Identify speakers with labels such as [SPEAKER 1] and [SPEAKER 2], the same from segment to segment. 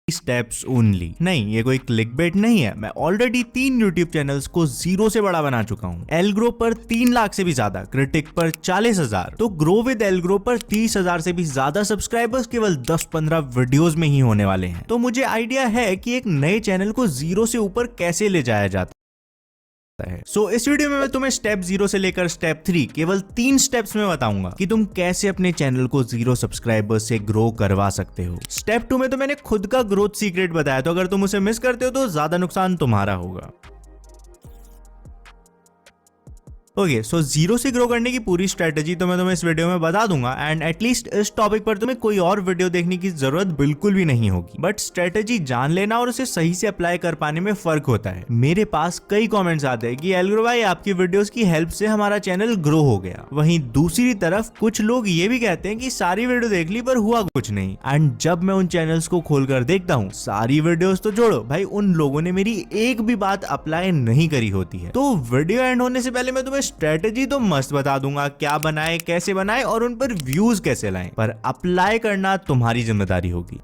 [SPEAKER 1] Steps only. नहीं, ये कोई क्लिकबेट नहीं है। मैं ऑलरेडी 3 यूट्यूब चैनल्स को 0 से बड़ा बना चुका हूँ। एलग्रो पर 3 लाख से भी ज्यादा, क्रिटिक पर 40,000, तो ग्रो विद एलग्रो पर 30,000 से भी ज्यादा सब्सक्राइबर्स केवल 10-15 वीडियोस में ही होने वाले हैं। तो मुझे आइडिया है कि एक नए चैनल को 0 से ऊपर कैसे ले जाया जाता है। इस वीडियो में मैं तुम्हें स्टेप 0 से लेकर स्टेप 3 केवल 3 स्टेप्स में बताऊंगा कि तुम कैसे अपने चैनल को 0 सब्सक्राइबर्स से ग्रो करवा सकते हो। स्टेप 2 में तो मैंने खुद का ग्रोथ सीक्रेट बताया, तो अगर तुम उसे मिस करते हो तो ज्यादा नुकसान तुम्हारा होगा। ओके, सो 0 से ग्रो करने की पूरी स्ट्रेटेजी तो मैं तुम्हें इस वीडियो में बता दूंगा, एंड एटलीस्ट इस टॉपिक पर तुम्हें कोई और वीडियो देखने की जरूरत बिल्कुल भी नहीं होगी। बट स्ट्रेटेजी जान लेना और उसे सही से अप्लाई कर पाने में फर्क होता है। मेरे पास कई कमेंट्स आते हैं कि एलग्रो भाई आपकी वीडियोस की हेल्प से हमारा चैनल ग्रो हो गया। वहीं दूसरी तरफ कुछ लोग ये भी कहते हैं कि सारी वीडियो देख ली पर हुआ कुछ नहीं। एंड जब मैं उन चैनल्स को खोलकर देखता हूँ, सारी वीडियोस तो छोड़ो भाई, उन लोगों ने मेरी एक भी बात अप्लाई नहीं करी होती है। तो वीडियो एंड होने से पहले मैं तुम्हें स्ट्रेटेजी तो मस्त बता दूंगा, क्या बनाए, कैसे बनाए और उन पर व्यूज कैसे लाएं, पर अप्लाई करना तुम्हारी जिम्मेदारी होगी।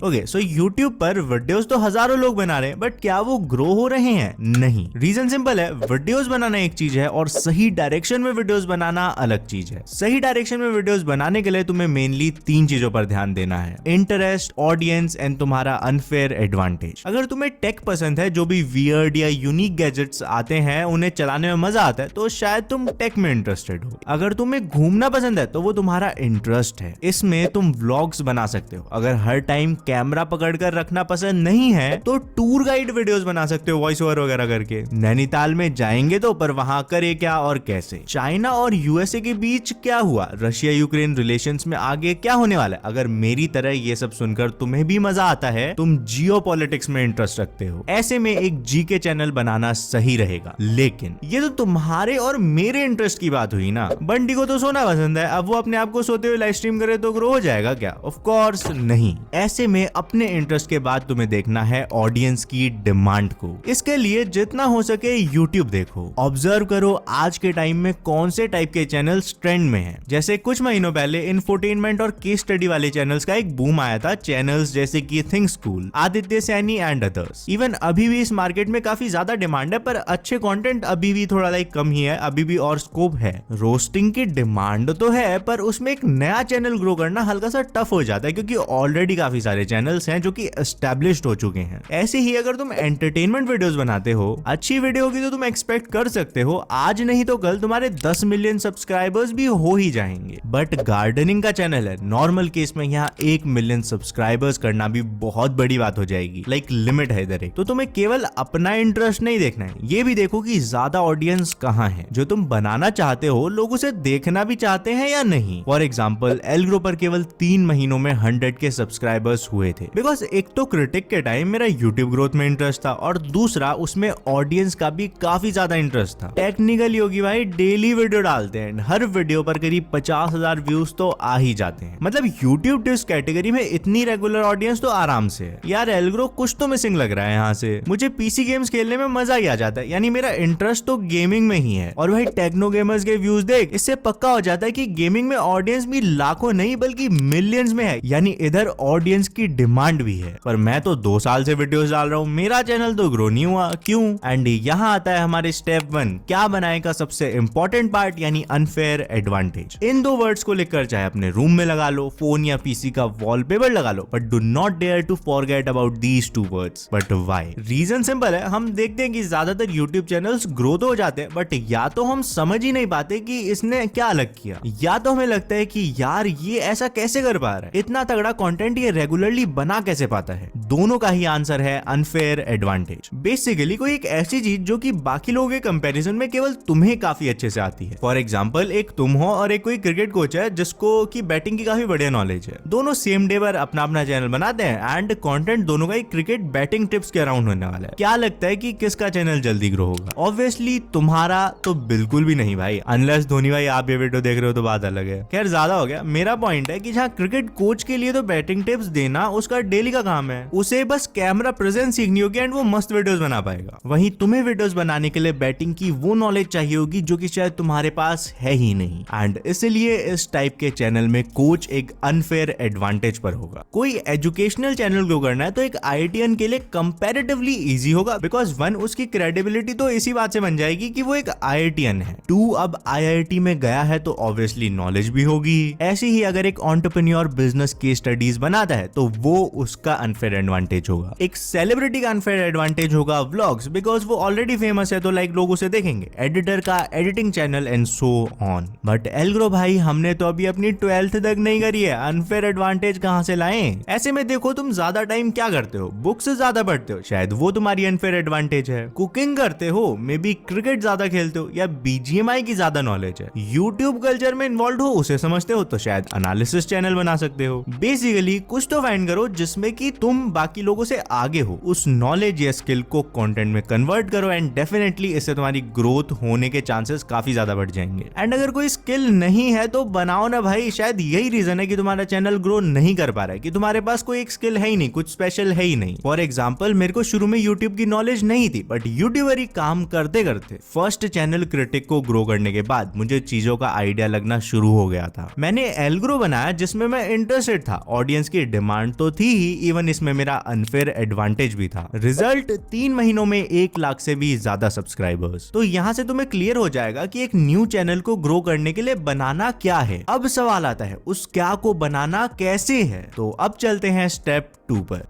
[SPEAKER 1] ओके, सो YouTube पर वीडियोस तो हजारों लोग बना रहे हैं, बट क्या वो ग्रो हो रहे हैं? नहीं। रीजन सिंपल है, वीडियोस बनाना एक चीज है और सही डायरेक्शन में वीडियोस बनाना अलग चीज है। सही डायरेक्शन में वीडियोस बनाने के लिए तुम्हें मेनली 3 चीजों पर ध्यान देना है: इंटरेस्ट, ऑडियंस एंड तुम्हारा अनफेयर एडवांटेज। अगर तुम्हें टेक पसंद है, जो भी वियर्ड या यूनिक गैजेट्स आते हैं उन्हें चलाने में मजा आता है, तो शायद तुम टेक में इंटरेस्टेड हो। अगर तुम्हें घूमना पसंद है तो वो तुम्हारा इंटरेस्ट है, इसमें तुम व्लॉग्स बना सकते हो। अगर हर टाइम कैमरा पकड़कर रखना पसंद नहीं है तो टूर गाइड वीडियोस बना सकते हो, वॉइस ओवर वगैरह करके। नैनीताल में जाएंगे तो, पर वहां करे क्या और कैसे? चाइना और यूएसए के बीच क्या हुआ? रशिया यूक्रेन रिलेशंस में आगे क्या होने वाला है? अगर मेरी तरह ये सब सुनकर तुम्हें भी मजा आता है, तुम जियोपॉलिटिक्स में इंटरेस्ट रखते हो, ऐसे में एक जीके चैनल बनाना सही रहेगा। लेकिन ये तो तुम्हारे और मेरे इंटरेस्ट की बात हुई ना। बंटी को तो सोना पसंद है, अब वो अपने आप को सोते हुए लाइव स्ट्रीम करे तो ग्रो हो जाएगा क्या? ऑफ कोर्स नहीं। ऐसे में अपने इंटरेस्ट के बाद तुम्हें देखना है ऑडियंस की डिमांड को। इसके लिए जितना हो सके यूट्यूब देखो, ऑब्जर्व करो आज के टाइम में कौन से टाइप के चैनल्स ट्रेंड में हैं। जैसे कुछ महीनों पहले इंफोटेनमेंट और केस स्टडी वाले चैनल्स का एक बूम आया था, चैनल्स जैसे कि think school, Aditya Saini and others. Even अभी भी इस मार्केट में काफी ज्यादा डिमांड है, पर अच्छे कंटेंट अभी भी थोड़ा कम ही है, अभी भी और स्कोप है। रोस्टिंग की डिमांड तो है, पर उसमें एक नया चैनल ग्रो करना हल्का सा टफ हो जाता है, क्योंकि ऑलरेडी काफी सारे चैनल्स हैं जो कि एस्टैब्लिश्ड हो चुके हैं। ऐसे ही अगर तुम एंटरटेनमेंट वीडियोस बनाते हो, अच्छी वीडियो होगी तो तुम एक्सपेक्ट कर सकते हो आज नहीं तो कल तुम्हारे 10 मिलियन सब्सक्राइबर्स भी हो ही जाएंगे। बट गार्डनिंग का चैनल है, नॉर्मल केस में यहाँ 1 मिलियन सब्सक्राइबर्स करना भी बहुत बड़ी बात हो जाएगी। लिमिट है इधर एक। तो तुम्हें केवल अपना इंटरेस्ट नहीं देखना है, ये भी देखो कि ज्यादा ऑडियंस कहाँ है। जो तुम बनाना चाहते हो लोग उसे देखना भी चाहते हैं या नहीं। फॉर एग्जाम्पल, एलग्रो पर केवल 3 महीनों में 100 के सब्सक्राइबर्स हुए थे, बिकॉज एक तो क्रिटिक के टाइम मेरा यूट्यूब ग्रोथ में इंटरेस्ट था और दूसरा उसमें ऑडियंस का भी काफी ज्यादा इंटरेस्ट था। टेक्निकल योगी भाई डेली वीडियो डालते हैं, हर वीडियो पर करीब 50,000 व्यूज तो आ ही जाते हैं। मतलब यूट्यूब टिप्स कैटेगरी में इतनी रेगुलर ऑडियंस तो आराम से है। यार एलग्रो कुछ तो मिसिंग लग रहा है यहाँ से। मुझे पीसी गेम्स खेलने में मजा ही आ जाता है, यानी मेरा इंटरेस्ट तो गेमिंग में ही है। और भाई टेक्नो गेमर्स के व्यूज देख, इससे पक्का हो जाता है कि गेमिंग में ऑडियंस भी लाखों नहीं बल्कि मिलियंस में है, यानी इधर ऑडियंस की डिमांड भी है। पर मैं तो 2 साल से वीडियोस डाल रहा हूँ, मेरा चैनल तो ग्रो नहीं हुआ, क्यों? एंड यहाँ आता है हमारे स्टेप 1, क्या बनाए का सबसे इंपॉर्टेंट पार्ट, यानी अनफेयर एडवांटेज। इन 2 वर्ड्स को लिखकर चाहे अपने रूम में लगा लो, फोन या पीसी का वॉलपेपर लगा लो, but do not dare to forget about these 2 words. But why? Reason simple है, हम देखते हैं कि ज्यादातर यूट्यूब चैनल्स ग्रो तो हो जाते हैं, बट या तो हम समझ ही नहीं पाते कि इसने क्या अलग किया, या तो हमें लगता है कि यार ये ऐसा कैसे कर पा रहा है, इतना तगड़ा कंटेंट ये रेगुलरली बना कैसे पाता है। दोनों का ही आंसर है अनफेयर एडवांटेज। बेसिकली कोई एक ऐसी चीज जो कि बाकी लोगों के कंपैरिजन में केवल तुम्हें काफी अच्छे से आती है। फॉर एग्जांपल, एक तुम हो और एक कोई क्रिकेट कोच है जिसको की बैटिंग की काफी बढ़िया नॉलेज है। दोनों सेम डे पर अपना अपना चैनल बनाते हैं एंड कंटेंट दोनों का ही क्रिकेट बैटिंग टिप्स के अराउंड होने वाला है। क्या लगता है कि किसका चैनल जल्दी ग्रो होगा? ऑब्वियसली तुम्हारा तो बिल्कुल भी नहीं भाई, अनलेस धोनी भाई आप ये वीडियो देख रहे हो तो बात अलग है। खैर ज्यादा हो गया। मेरा पॉइंट है कि जहाँ क्रिकेट कोच के लिए तो बैटिंग टिप्स देना करना उसका डेली का काम है, उसे बस कैमरा प्रेजेंस सीखनी होगी एंड वो मस्त वीडियोस बना पाएगा। वहीं तुम्हें वीडियोस बनाने के लिए बैटिंग की वो नॉलेज चाहिए होगी जो कि शायद तुम्हारे पास है ही नहीं, एंड इसलिए इस टाइप के चैनल में कोच एक अनफेयर एडवांटेज पर होगा। कोई एजुकेशनल चैनल ग्रो करना है तो एक आईआईटीएन के लिए कंपैरेटिवली इजी होगा, बिकॉज वन, उसकी क्रेडिबिलिटी तो इसी बात से बन जाएगी कि वो एक आईआईटीएन है। टू, अब आईआईटी में गया है तो ऑब्वियसली नॉलेज भी होगी। ऐसे ही अगर एक एंटरप्रेन्योर बिजनेस केस स्टडीज बनाता है तो वो उसका अनफेयर एडवांटेज होगा। एक सेलिब्रिटी का अनफेयर एडवांटेज होगा व्लॉग्स, बिकॉज वो ऑलरेडी फेमस है तो लाइक लोग उसे देखेंगे। एडिटर का editing channel and so on. But एल्ग्रो भाई, हमने तो अभी अपनी 12th तक नहीं करी है, अनफेयर एडवांटेज कहां से लाएं? ऐसे में देखो, तुम ज्यादा टाइम क्या करते हो? बुक से ज्यादा पढ़ते हो, शायद वो तुम्हारी अनफेयर एडवांटेज है। कुकिंग करते हो, मे बी क्रिकेट ज्यादा खेलते हो, या बीजीएमआई की ज्यादा नॉलेज है। यूट्यूब कल्चर में इन्वॉल्व हो, उसे समझते हो, तो शायद एनालिसिस चैनल बना सकते हो। बेसिकली कुछ तो फाइंड करो जिसमें कि तुम बाकी लोगों से आगे हो, उस नॉलेज या स्किल को कंटेंट में कन्वर्ट करो एंड डेफिनेटली इससे तुम्हारी ग्रोथ होने के चांसेस काफी ज्यादा बढ़ जाएंगे। एंड अगर कोई स्किल नहीं है तो बनाओ ना भाई, शायद यही रीजन है कि तुम्हारा चैनल ग्रो नहीं कर पा रहा है, कि तुम्हारे पास कोई एक स्किल है ही नहीं, कुछ स्पेशल है ही नहीं। फॉर एग्जाम्पल, मेरे को शुरू में यूट्यूब की नॉलेज नहीं थी, बट यूट्यूबर ही काम करते करते फर्स्ट चैनल क्रिटिक को ग्रो करने के बाद मुझे चीजों का आइडिया लगना शुरू हो गया था। मैंने एल्ग्रो बनाया जिसमें मैं इंटरेस्टेड था, ऑडियंस की डिमांड तो थी ही, इवन इसमें मेरा अनफेयर एडवांटेज भी था। रिजल्ट 3 महीनों में 1 लाख से भी ज्यादा सब्सक्राइबर्स। तो यहाँ से तुम्हें क्लियर हो जाएगा कि एक न्यू चैनल को ग्रो करने के लिए बनाना क्या है। अब सवाल आता है, उस क्या को बनाना कैसे है? तो अब चलते हैं स्टेप 2 पर।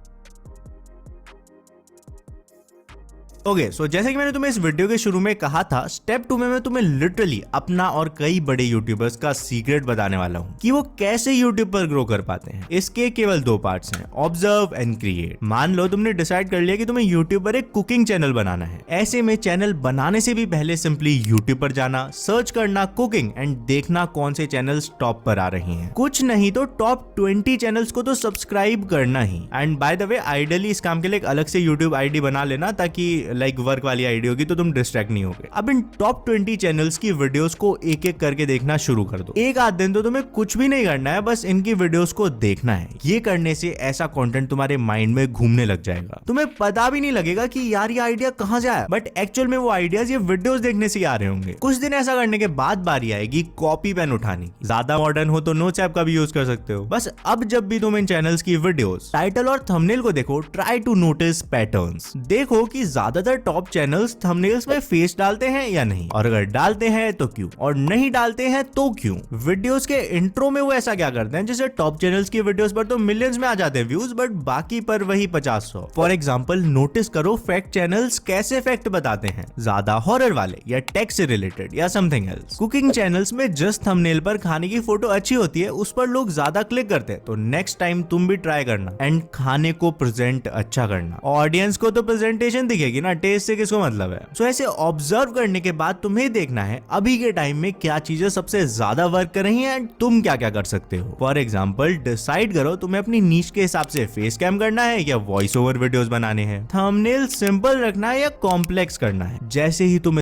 [SPEAKER 1] ओके, सो जैसे कि मैंने तुम्हें इस वीडियो के शुरू में कहा था, स्टेप 2 में मैं तुम्हें लिटरली अपना और कई बड़े यूट्यूबर्स का सीक्रेट बताने वाला हूँ कि वो कैसे यूट्यूब पर ग्रो कर पाते हैं। इसके केवल 2 पार्ट्स हैं, ऑब्जर्व एंड क्रिएट। मान लो तुमने डिसाइड कर लिया कि तुम्हें यूट्यूब पर एक कुकिंग चैनल बनाना है। ऐसे में चैनल बनाने से भी पहले सिंपली यूट्यूब पर जाना, सर्च करना कुकिंग एंड देखना कौन से चैनल्स टॉप पर आ रहे हैं। कुछ नहीं तो टॉप 20 चैनल्स को तो सब्सक्राइब करना ही। And by the way, ideally इस काम के लिए एक अलग से यूट्यूब आईडी बना लेना, ताकि लाइक वर्क वाली आईडी होगी तो तुम डिस्ट्रैक्ट नहीं होगे। अब इन टॉप 20 चैनल्स की वीडियोस को एक एक करके देखना शुरू कर दो। एक आध दिन तो तुम्हें कुछ भी नहीं करना है, बस इनकी वीडियोस को देखना है। ये करने से ऐसा कंटेंट तुम्हारे माइंड में घूमने लग जाएगा, तुम्हें पता भी नहीं लगेगा कि यार ये आइडिया कहां से आया, बट एक्चुअल में वो आइडियाज ये वीडियोस देखने से आ रहे होंगे। कुछ दिन ऐसा करने के बाद बारी आएगी कॉपी पेन उठानी। ज्यादा मॉडर्न हो तो नोट्स ऐप का भी यूज कर सकते हो। बस अब जब भी तुम इन चैनल्स की वीडियोस टाइटल और थंबनेल को देखो, ट्राई टू नोटिस पैटर्न्स। देखो कि ज्यादातर टॉप चैनल्स थंबनेल्स में फेस डालते हैं या नहीं, और अगर डालते हैं तो क्यों, और नहीं डालते हैं तो क्यों। वीडियोस के इंट्रो में वो ऐसा क्या करते हैं जैसे टॉप चैनल्स की वीडियोस पर तो मिलियंस में आ जाते हैं व्यूज, बट बाकी पर वही 50-100। फॉर एग्जांपल, नोटिस करो फैक्ट चैनल्स कैसे फैक्ट बताते हैं, ज्यादा हॉरर वाले या टेक से रिलेटेड या समथिंग एल्स। कुकिंग चैनल्स में जस्ट थंबनेल पर खाने की फोटो अच्छी होती है, उस पर लोग ज्यादा क्लिक करते हैं, तो नेक्स्ट टाइम तुम भी ट्राई करना एंड खाने को प्रेजेंट अच्छा करना। ऑडियंस को तो प्रेजेंटेशन दिखेगी ना, टेस्ट से किसको मतलब है। सो ऐसे ऑब्जर्व करने के बाद तुम्हें देखना है अभी के टाइम में क्या चीजें सबसे ज्यादा वर्क कर रही हैं एंड तुम क्या क्या कर सकते हो। फॉर एग्जांपल, डिसाइड करो तुम्हें अपनी नीश के हिसाब से फेस कैम करना है या वॉइस ओवर वीडियोस बनाने हैं, थंबनेल सिंपल रखना है या कॉम्प्लेक्स करना है। जैसे ही तुम